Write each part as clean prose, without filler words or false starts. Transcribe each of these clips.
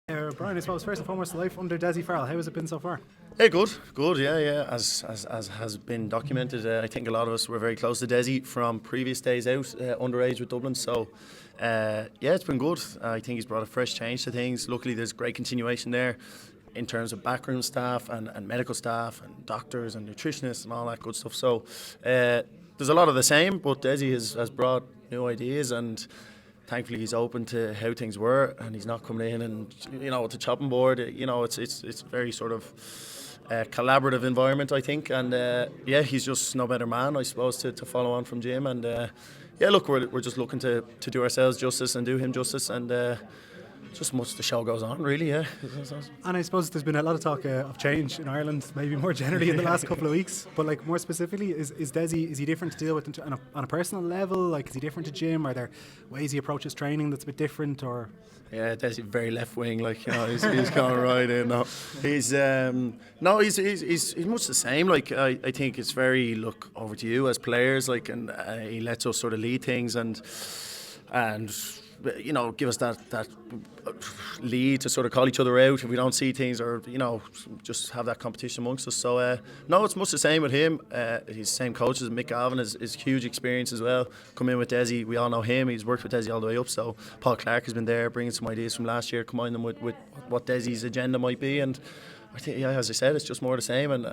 Brian, I suppose first and foremost, life under Dessie Farrell, how has it been so far? Hey, good, yeah. As has been documented, I think a lot of us were very close to Dessie from previous days out underage with Dublin. So, it's been good. I think he's brought a fresh change to things. Luckily, there's great continuation there in terms of backroom staff and medical staff and doctors and nutritionists and all that good stuff. So, there's a lot of the same, but Dessie has brought new ideas, and thankfully he's open to how things were, and he's not coming in and with the chopping board. It's very sort of collaborative environment, I think, and he's just no better man, I suppose, to follow on from Jim. And look, we're just looking to do ourselves justice and do him justice, and just much the show goes on, really. And I suppose there's been a lot of talk of change in Ireland, maybe more generally in the last couple of weeks, but like more specifically, is Dessie, is he different to deal with on a personal level? Like, is he different to Jim? Are there ways he approaches training that's a bit different? Or Dessie very left wing, he's going right in. No, he's much the same. Like, I think it's very look over to you as players, and he lets us sort of lead things and give us that lead to sort of call each other out if we don't see things, or just have that competition amongst us. So it's much the same with him. He's the same coach as Mick Gavin, is huge experience as well. Come in with Dessie, we all know him. He's worked with Dessie all the way up. So Paul Clark has been there, bringing some ideas from last year, combine them with what Dessie's agenda might be, and I think, as I said, it's just more the same. And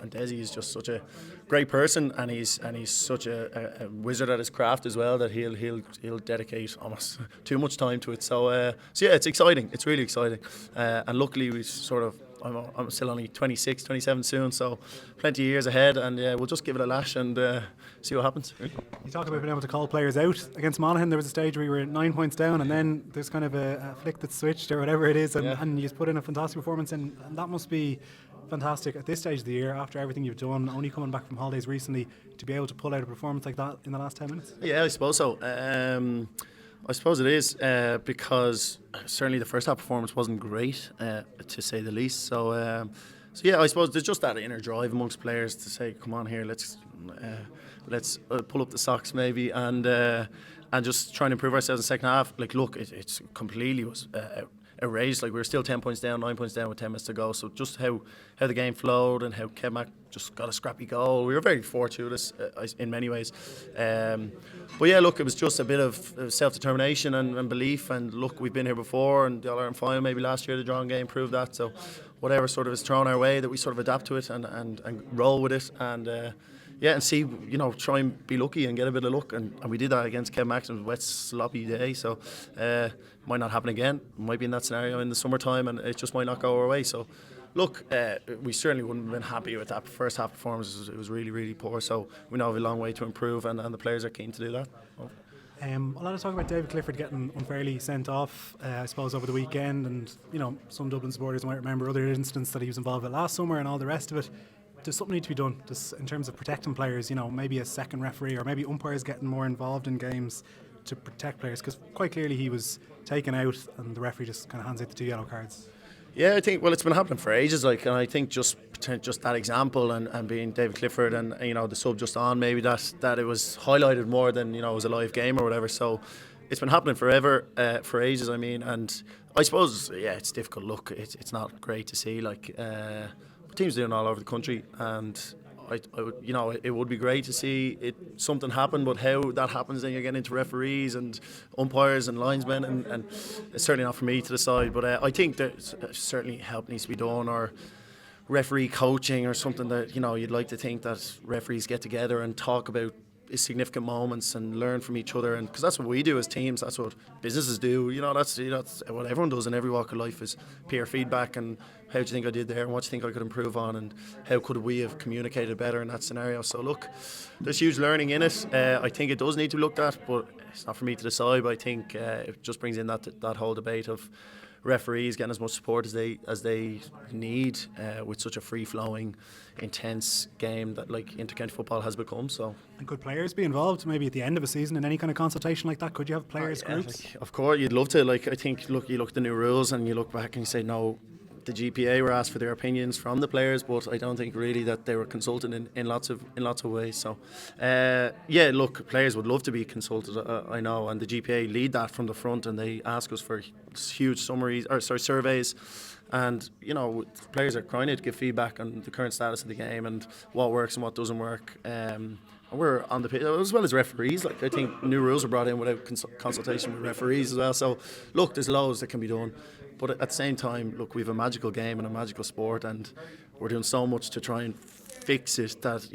Dessie is just such a great person, and he's such a wizard at his craft as well, that he'll dedicate almost too much time to it. So it's exciting. It's really exciting. And luckily we sort of, I'm still only 26, 27 soon, so plenty of years ahead, and we'll just give it a lash and see what happens. You talk about being able to call players out. Against Monaghan, there was a stage where you were 9 points down, and then there's kind of a flick that switched or whatever it is, and you just put in a fantastic performance, and that must be fantastic at this stage of the year, after everything you've done, only coming back from holidays recently, to be able to pull out a performance like that in the last 10 minutes. Yeah, I suppose so. I suppose it is, because certainly the first half performance wasn't great, to say the least. So I suppose there's just that inner drive amongst players to say, come on here, let's pull up the socks maybe, and just try and improve ourselves in the second half. Like, look, it's completely was erased. Like, we were still 10 points down, 9 points down with 10 minutes to go. So just how the game flowed, and how Kevmac just got a scrappy goal. We were very fortuitous in many ways. But yeah, look, it was just a bit of self-determination and belief. And look, we've been here before, and the AllIreland final maybe last year, the drawing game proved that. So whatever sort of is thrown our way, that we sort of adapt to it and roll with it, and and see, try and be lucky and get a bit of luck, and we did that against Kev Max. It was a wet, sloppy day, so might not happen again. Might be in that scenario in the summertime, and it just might not go our way. So look, we certainly wouldn't have been happy with that first half performance. It was really, really poor, so we know we have a long way to improve, and the players are keen to do that. A lot of talk about David Clifford getting unfairly sent off, I suppose, over the weekend, and some Dublin supporters might remember other incidents that he was involved with last summer and all the rest of it. Does something need to be done just in terms of protecting players, maybe a second referee, or maybe umpires getting more involved in games to protect players? Because quite clearly he was taken out and the referee just kind of hands out the 2 yellow cards. Yeah, I think, it's been happening for ages, and I think just that example, and being David Clifford, and the sub just on, maybe that it was highlighted more than it was a live game or whatever. So it's been happening forever, for ages, and I suppose it's difficult. Look, it's not great to see, teams doing all over the country, and I would, it would be great to see something happen, but how that happens, then you're getting into referees and umpires and linesmen, and it's certainly not for me to decide. But I think that certainly help needs to be done, or referee coaching, or something that you'd like to think that referees get together and talk about significant moments and learn from each other, and because that's what we do as teams, that's what businesses do. That's what everyone does in every walk of life, is peer feedback, and how do you think I did there, and what do you think I could improve on, and how could we have communicated better in that scenario. So look, there's huge learning in it. I think it does need to be looked at, but it's not for me to decide. But I think it just brings in that whole debate of referees getting as much support as they need, with such a free-flowing, intense game that intercounty football has become. So, and could players be involved maybe at the end of a season in any kind of consultation like that? Could you have players groups? Of course, you'd love to. I think, look, you look at the new rules and you look back and you say, no, the GPA were asked for their opinions from the players, but I don't think really that they were consulted in lots of ways. So, yeah, look, players would love to be consulted, I know, and the GPA lead that from the front, and they ask us for huge surveys. And players are crying out to give feedback on the current status of the game and what works and what doesn't work. And we're on the pitch, as well as referees. Like, I think new rules were brought in without consultation with referees as well. So look, there's loads that can be done, but at the same time, look, we have a magical game and a magical sport, and we're doing so much to try and fix it. That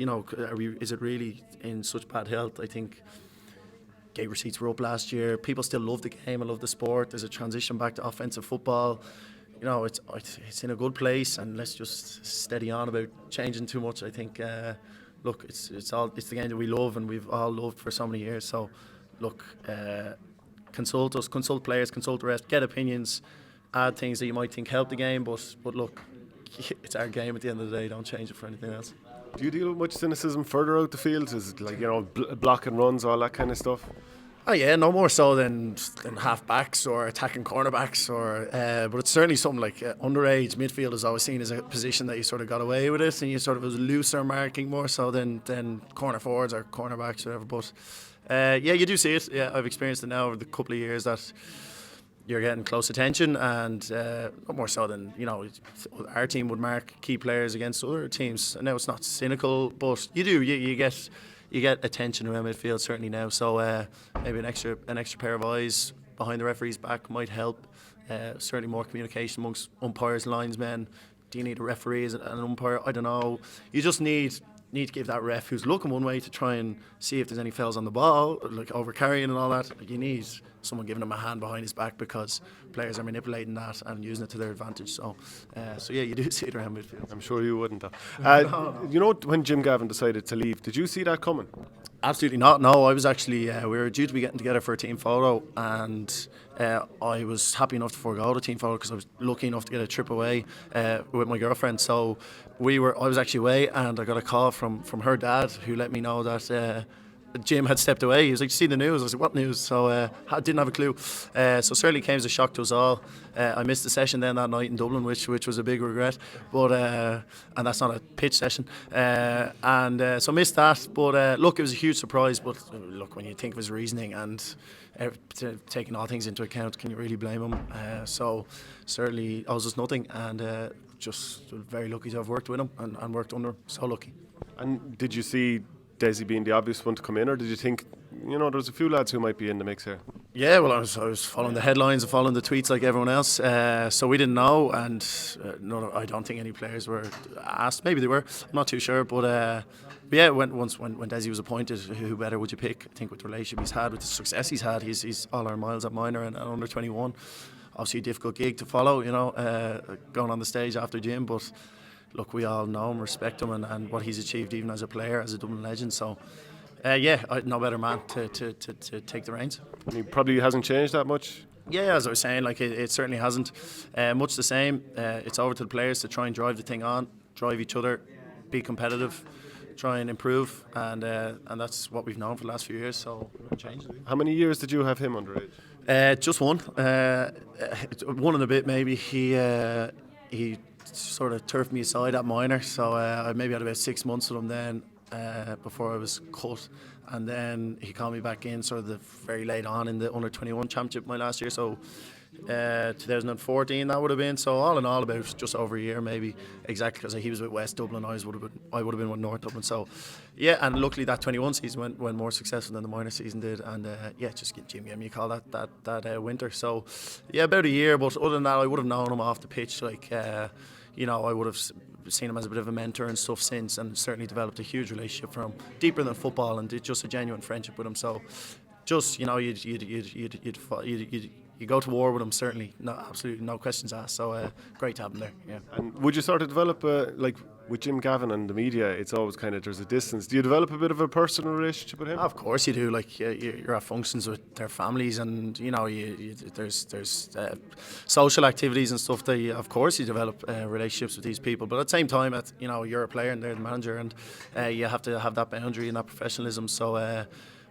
is it really in such bad health? I think gate receipts were up last year. People still love the game and love the sport. There's a transition back to offensive football. It's in a good place, and let's just steady on about changing too much. I think, look, it's the game that we love and we've all loved for so many years. So, look, consult us, consult players, consult the rest, get opinions, add things that you might think help the game. But look, it's our game at the end of the day. Don't change it for anything else. Do you deal with much cynicism further out the field? Is it like block and runs, all that kind of stuff? Oh yeah, no more so than half backs or attacking cornerbacks, but it's certainly something like underage midfield is always seen as a position that you sort of got away with it, and you sort of was looser marking more so than corner forwards or cornerbacks or whatever. But yeah, you do see it. Yeah, I've experienced it now over the couple of years that you're getting close attention, and more so than our team would mark key players against other teams. And now it's not cynical, but you get attention around midfield certainly now. So maybe an extra pair of eyes behind the referee's back might help. Certainly more communication amongst umpires, linesmen. Do you need a referee as an umpire? I don't know. You just need to give that ref who's looking one way to try and see if there's any fouls on the ball, like over carrying and all that. You need someone giving him a hand behind his back, because players are manipulating that and using it to their advantage. So yeah, you do see it around midfield. I'm sure you wouldn't. No. When Jim Gavin decided to leave, did you see that coming? Absolutely not. No, I was actually we were due to be getting together for a team photo, and I was happy enough to forego the team photo because I was lucky enough to get a trip away with my girlfriend. So I was actually away, and I got a call from her dad, who let me know that Jim had stepped away. He was like, "You see the news?" I was like, "What news?" So I didn't have a clue. So certainly came as a shock to us all. I missed the session then that night in Dublin, which was a big regret. But and that's not a pitch session. So missed that. But look, it was a huge surprise. But look, when you think of his reasoning and taking all things into account, can you really blame him? So certainly owes us nothing, and just very lucky to have worked with him and worked under him. So lucky. And did you see Dessie being the obvious one to come in, or did you think there's a few lads who might be in the mix here? Yeah, well, I was following the headlines and following the tweets like everyone else, so we didn't know, and no, I don't think any players were asked. Maybe they were, I'm not too sure, but yeah, when Dessie was appointed, who better would you pick? I think with the relationship he's had, with the success he's had, he's all our miles at minor and under 21. Obviously a difficult gig to follow, going on the stage after Jim, but look, we all know him, respect him, and what he's achieved even as a player, as a Dublin legend. So, yeah, no better man to take the reins. He probably hasn't changed that much. Yeah, as I was saying, like it certainly hasn't. Much the same. It's over to the players to try and drive the thing on, drive each other, be competitive, try and improve, and that's what we've known for the last few years. So we won't change it. How many years did you have him underage? Just one. One and a bit maybe. He sort of turfed me aside at minor, so I maybe had about 6 months with him then before I was cut, and then he called me back in sort of the very late on in the under 21 championship my last year, so 2014 that would have been. So all in all, about just over a year maybe, exactly, because he was with West Dublin, I would have been with North Dublin. So yeah, and luckily that 21 season went more successful than the minor season did, and yeah, just Jim gave me a call that winter. So yeah, about a year, but other than that, I would have known him off the pitch, like I would have seen him as a bit of a mentor and stuff since, and certainly developed a huge relationship from him, deeper than football, and just a genuine friendship with him. So just you go to war with him, certainly, absolutely no questions asked. So great to have him there. Yeah. And would you sort of develop like with Jim Gavin and the media? It's always kind of, there's a distance. Do you develop a bit of a personal relationship with him? Of course you do. Like you're at functions with their families, and there's social activities and stuff that of course you develop relationships with these people. But at the same time, you're a player and they're the manager, and you have to have that boundary and that professionalism. So.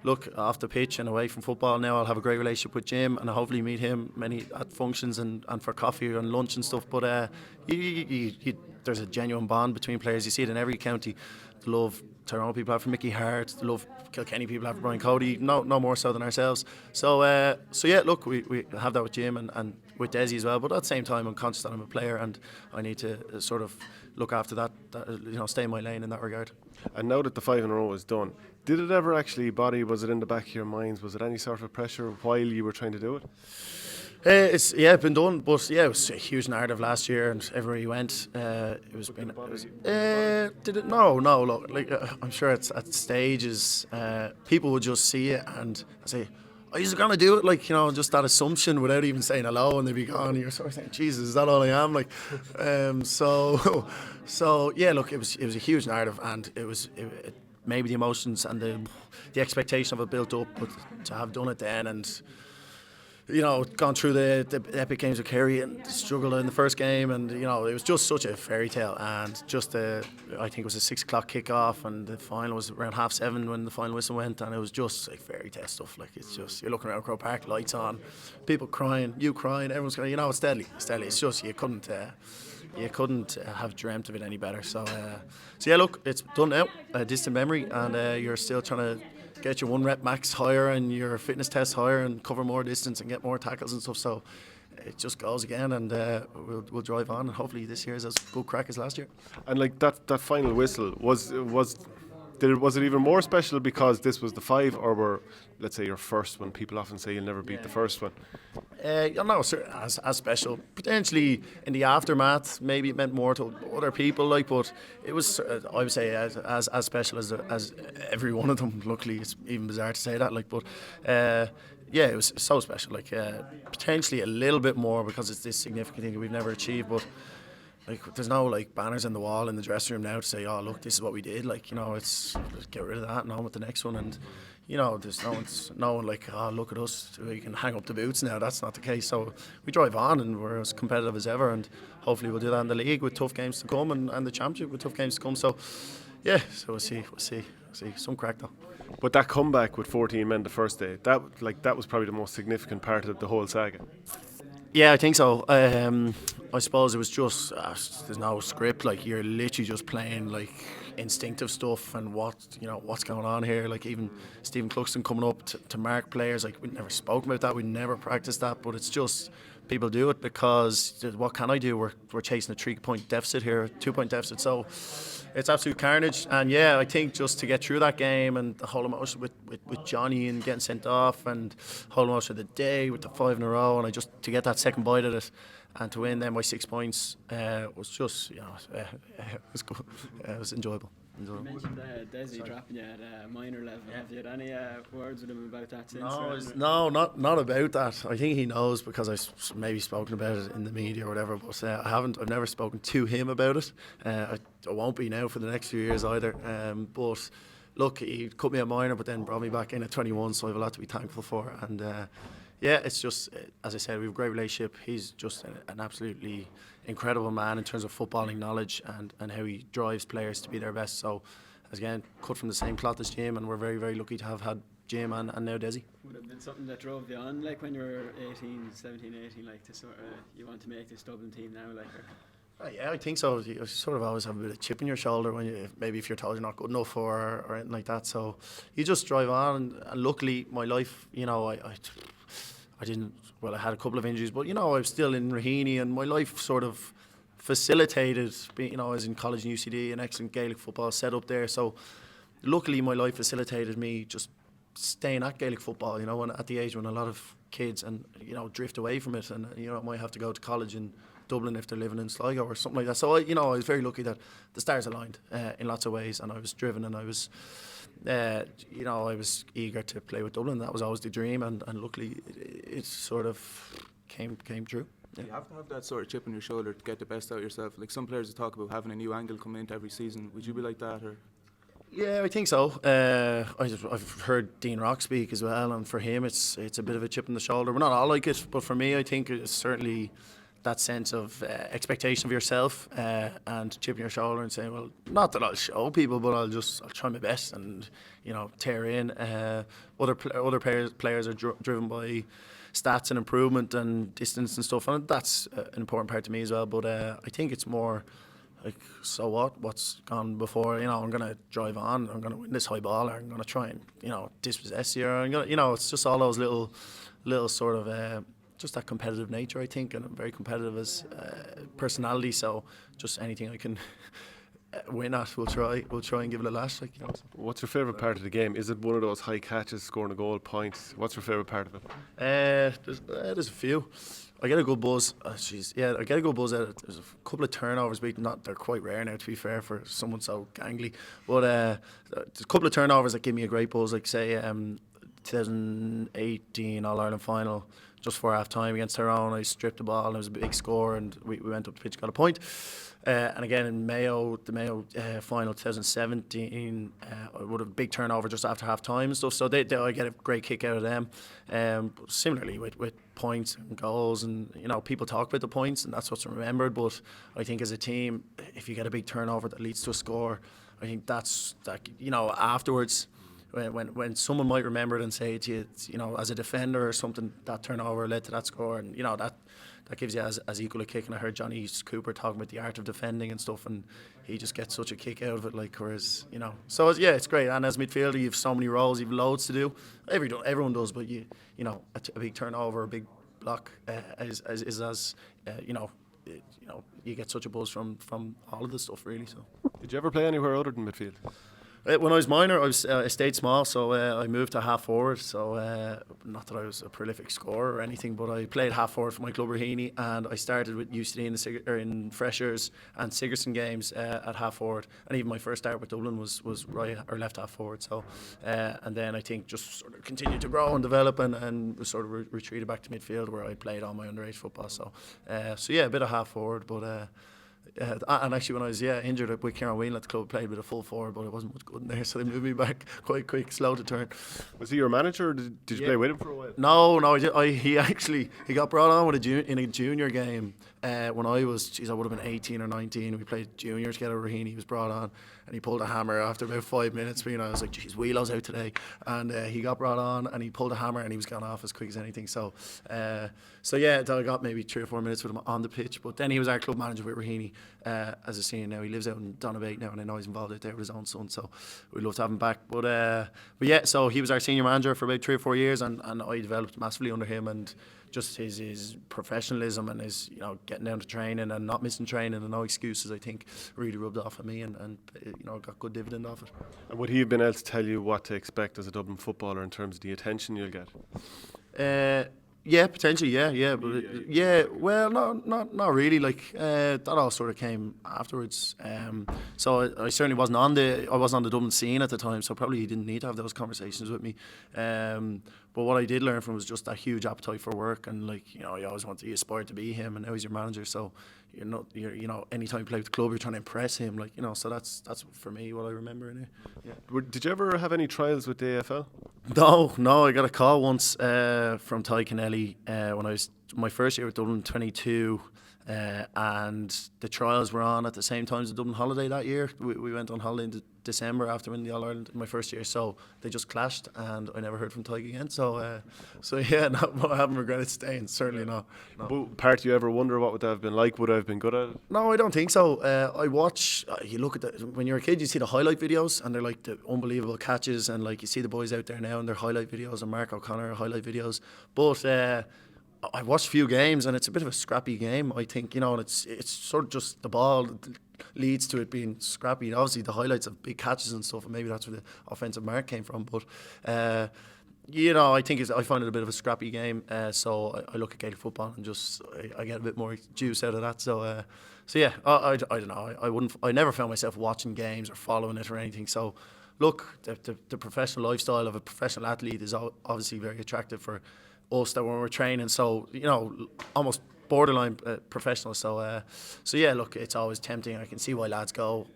look, off the pitch and away from football now, I'll have a great relationship with Jim, and I'll hopefully meet him many at functions and for coffee and lunch and stuff. But there's a genuine bond between players. You see it in every county. The love Tyrone people have for Mickey Hart, the love Kilkenny people have for Brian Cody, no more so than ourselves. So yeah, look, we have that with Jim and with Dessie as well. But at the same time, I'm conscious that I'm a player and I need to sort of look after that, stay in my lane in that regard. And now that the 5 in a row is done, did it ever actually bother you? Was it in the back of your minds? Was it any sort of pressure while you were trying to do it? It's been done, but it was a huge narrative last year, and everywhere you went, did it? No. Look, I'm sure it's at stages, people would just see it and say, "Oh, you're gonna do it," just that assumption without even saying hello, and they'd be gone. And you're sort of saying, "Jesus, is that all I am?" So yeah, look, it was a huge narrative, and it maybe the emotions and the expectation of it built up, but to have done it then and gone through the epic games of Kerry and struggled in the first game, and it was just such a fairy tale. And just I think it was a 6 o'clock kick-off, and the final was around 7:30 when the final whistle went, and it was just like fairy tale stuff. Like, it's just, you're looking around Crow Park, lights on, people crying, you crying, everyone's crying. It's deadly. It's just you couldn't have dreamt of it any better. So yeah, look, it's done now. A distant memory, and you're still trying to get your 1 rep max higher and your fitness test higher and cover more distance and get more tackles and stuff. So it just goes again, and we'll drive on, and hopefully this year is as good crack as last year. And like that final whistle was it even more special because this was the 5, or were, let's say, your first one? People often say you'll never beat the first one. No, as special. Potentially in the aftermath, maybe it meant more to other people, but it was, I would say, as special as every one of them. Luckily, it's even bizarre to say that, but yeah, it was so special. Potentially a little bit more because it's this significant thing that we've never achieved, but. There's no banners on the wall in the dressing room now to say, "Oh, look, this is what we did." It's just get rid of that and on with the next one. And there's no one "Oh, look at us, we can hang up the boots now." That's not the case. So we drive on, and we're as competitive as ever. And hopefully we'll do that in the league with tough games to come, and the championship with tough games to come. So yeah, so we'll see. Some crack though. But that comeback with 14 men the first day, that was probably the most significant part of the whole saga. Yeah, I think so. I suppose it was just there's no script. You're literally just playing instinctive stuff and what's going on here. Even Stephen Cluxton coming up to mark players. We'd never spoken about that. We never practiced that. But it's just people do it because what can I do? We're chasing a 3-point deficit here, 2-point deficit. So it's absolute carnage. And yeah, I think just to get through that game and the whole emotion with Johnny and getting sent off and the whole emotion of the day with the 5 in a row, and to get that second bite at it and to win then by 6 points was just, it was good. It was enjoyable. You mentioned Dessie dropping you at a minor level. Have you had any words with him about that since? No, not about that. I think he knows because I've maybe spoken about it in the media or whatever, but I've never spoken to him about it. I won't be now for the next few years either. But look, he cut me a minor but then brought me back in at 21, so I have a lot to be thankful for. And yeah, it's just, as I said, we have a great relationship. He's just an absolutely incredible man in terms of footballing knowledge and how he drives players to be their best. So, again, cut from the same cloth as Jim, and we're very, very lucky to have had Jim and now Dessie. Would it have been something that drove you on, when you were 17, 18, to sort of, you want to make this Dublin team now, Yeah, I think so. You sort of always have a bit of chip in your shoulder when if you're told you're not good enough or anything like that. So you just drive on, and luckily my life, I didn't. Well, I had a couple of injuries, but I was still in Raheny, and my life sort of facilitated. I was in college in UCD, an excellent Gaelic football set up there. So, luckily, my life facilitated me just staying at Gaelic football. When, at the age when a lot of kids drift away from it, and might have to go to college in Dublin if they're living in Sligo or something like that. So, I was very lucky that the stars aligned in lots of ways, and I was driven, and I was. I was eager to play with Dublin. That was always the dream, and luckily it sort of came true. Yeah. You have to have that sort of chip on your shoulder to get the best out of yourself. Some players talk about having a new angle coming into every season. Would you be like that, or? Yeah, I think so. I've heard Dean Rock speak as well, and for him it's a bit of a chip on the shoulder. We're not all like it, but for me I think it's certainly that sense of expectation of yourself and chipping your shoulder and saying, well, not that I'll show people, but I'll try my best and tear in. Other players are driven by stats and improvement and distance and stuff, and that's an important part to me as well. But I think it's more like, so what? What's gone before? I'm going to drive on. I'm going to win this high ball, or I'm going to try and dispossess you. Or I'm going to, it's just all those little sort of just that competitive nature, I think, and I'm very competitive as personality. So just anything I can win at, we'll try and give it a lash. What's your favourite part of the game? Is it one of those high catches, scoring a goal, points? What's your favourite part of it? There's a few. I get a good buzz. I get a good buzz out of it. There's a couple of turnovers, but they're quite rare now, to be fair, for someone so gangly. But there's a couple of turnovers that give me a great buzz, like say 2018 All-Ireland final, just before half time against Tyrone. I stripped the ball and it was a big score, and we went up the pitch, got a point. And again in Mayo, the Mayo final 2017, I would have a big turnover just after half time and stuff. So I get a great kick out of them. Similarly with points and goals, and people talk about the points and that's what's remembered. But I think as a team, if you get a big turnover that leads to a score, I think that's afterwards. When someone might remember it and say to you, as a defender or something, that turnover led to that score, and that gives you as equal a kick. And I heard Johnny Cooper talking about the art of defending and stuff, and he just gets such a kick out of it. Whereas so it's great. And as midfielder, you have so many roles, you have loads to do. Everyone does, but a big turnover, a big block is as you get such a buzz from all of this stuff, really. So. Did you ever play anywhere other than midfield? When I was minor, I stayed small, so I moved to half forward. So not that I was a prolific scorer or anything, but I played half forward for my club Raheny, and I started with UCD in freshers and Sigerson games at half forward, and even my first start with Dublin was right or left half forward. So and then I think just sort of continued to grow and develop, and sort of retreated back to midfield where I played all my underage football. So a bit of half forward, but. And actually, when I was injured with Ciaran Whelan at the club, I played with a full forward, but it wasn't much good in there, so they moved me back quite quick, slow to turn. Was he your manager, or did you play with him for a while? No, he got brought on with in a junior game when I would have been 18 or 19. We played junior together with Raheny. He was brought on, and he pulled a hammer after about 5 minutes. I was like, geez, Wheelo's out today. And he got brought on, and he pulled a hammer, and he was gone off as quick as anything. So I got maybe 3 or 4 minutes with him on the pitch. But then he was our club manager with Raheny as a senior. Now he lives out in Donabate now, and I know he's involved out there with his own son, so we'd love to have him back. But so he was our senior manager for about 3 or 4 years, and I developed massively under him, and just his professionalism and his getting down to training and not missing training and no excuses, I think really rubbed off on me, and got good dividend off it. And would he have been able to tell you what to expect as a Dublin footballer in terms of the attention you'll get? Yeah, potentially, yeah. But well, not really. That all sort of came afterwards. So I certainly wasn't on the Dublin scene at the time. So probably he didn't need to have those conversations with me. But what I did learn from was just that huge appetite for work, and you always you aspired to be him, and now he's your manager. So anytime you play with the club, you're trying to impress him. So that's for me what I remember in it. Yeah. Did you ever have any trials with the AFL? No, I got a call once from Ty Kennelly when I was my first year with Dublin 22, and the trials were on at the same time as the Dublin holiday that year. We went on holiday in December after winning the All-Ireland in my first year, so they just clashed, and I never heard from Ty again. So I haven't regretted staying, certainly not. No. But part do you ever wonder what would that have been like? Would I have been good at it? No, I don't think so. I watch, you look at when you're a kid, you see the highlight videos, and they're like the unbelievable catches, and you see the boys out there now and their highlight videos, and Mark O'Connor highlight videos. But I watched a few games, and it's a bit of a scrappy game, I think, and it's sort of just the ball leads to it being scrappy. Obviously, the highlights of big catches and stuff, and maybe that's where the offensive mark came from. But I think I find it a bit of a scrappy game. So I look at Gaelic football and just I get a bit more juice out of that. So yeah, I don't know. I never found myself watching games or following it or anything. So look, the professional lifestyle of a professional athlete is obviously very attractive for us that when we're training. So almost borderline professional. So yeah, look, it's always tempting. I can see why lads go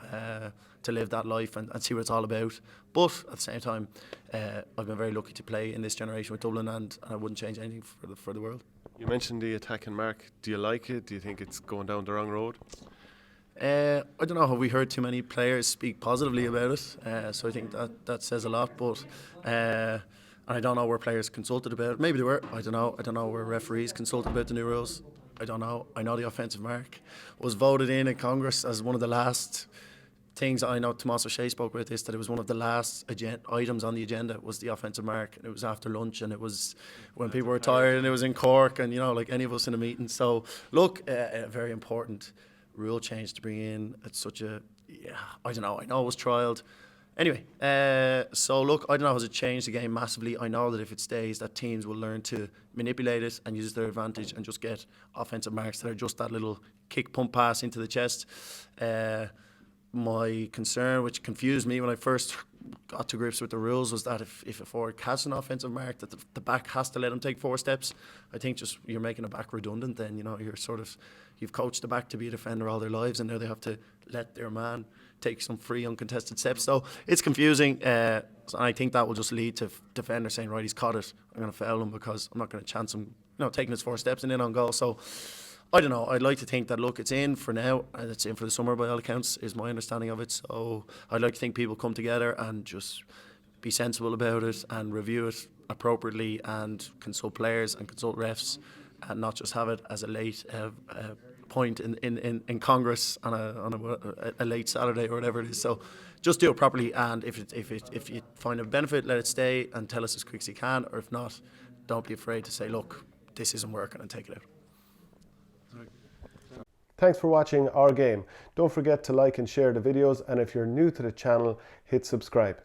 to live that life and see what it's all about. But at the same time, I've been very lucky to play in this generation with Dublin, and I wouldn't change anything for the world. You mentioned the attacking mark. Do you like it? Do you think it's going down the wrong road? I don't know. Have we heard too many players speak positively about it? So I think that says a lot. But and I don't know where players consulted about it. Maybe they were. I don't know. I don't know where referees consulted about the new rules. I don't know. I know the offensive mark was voted in Congress as one of the last things. I know Tomás O'Shea spoke about this, that it was one of the last items on the agenda was the offensive mark. And it was after lunch, and it was when people were tired, and it was in Cork, and like any of us in a meeting. So look, a very important rule change to bring in at such a, I don't know. I know it was trialled. Anyway, so look, I don't know, has it changed the game massively? I know that if it stays, that teams will learn to manipulate it and use their advantage and just get offensive marks that are just that little kick, pump, pass into the chest. My concern, which confused me when I first got to grips with the rules, was that if a forward has an offensive mark, that the back has to let him take 4 steps. I think just you're making a back redundant then. You've coached the back to be a defender all their lives, and now they have to let their man take some free uncontested steps. So it's confusing, and I think that will just lead to defenders saying, right, he's caught it, I'm going to foul him because I'm not going to chance him taking his 4 steps and in on goal. So I don't know. I'd like to think that, look, it's in for now, and it's in for the summer by all accounts, is my understanding of it. So I'd like to think people come together and just be sensible about it and review it appropriately and consult players and consult refs, and not just have it as a late point in Congress on a late Saturday or whatever it is. So just do it properly, and if you find a benefit, let it stay and tell us as quick as you can, or if not, don't be afraid to say, look, this isn't working, and take it out. Thanks for watching Our Game. Don't forget to like and share the videos, and if you're new to the channel, hit subscribe.